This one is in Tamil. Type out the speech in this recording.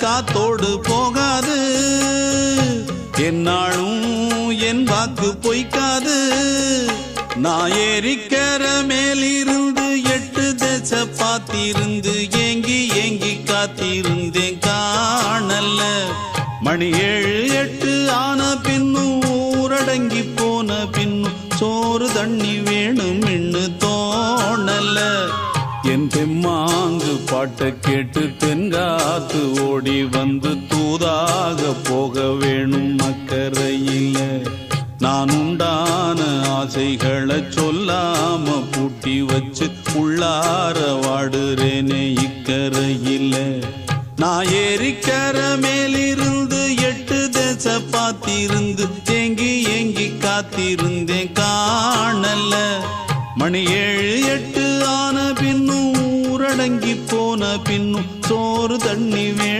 காத்தோடு போகாது, என்னாலும் என் வாக்கு பொய்க்காது. நான் ஏரிக்கர மேலிருந்து 8 தேச பார்த்திருந்து ஏங்கி ஏங்கி காத்திருந்தேன் காணல. மணி 7 8 ஆன பின்னும் ஊரடங்கி போன பின்னும் சோறு தண்ணி வேணும் இன்னு தோணல. என் தெம்மாங்கு பாட்டை கேட்டு தென்காத்து ஓடி வந்து தூதாக போக வேணும் அக்கறையில. நான் உண்டான ஆசைகளை சொல்லாம பூட்டி வச்சு உள்ளார வாடுறேனே இக்கரையில. நான் ஏரிக்கர மேலிருந்து 8 தேச பார்த்திருந்து ஏங்கி ஏங்கி காத்திருந்தேன் காணல. மணி 7 8 ஆன பின்னும் ஊரடங்கி போன பின்னும் சோறு தண்ணி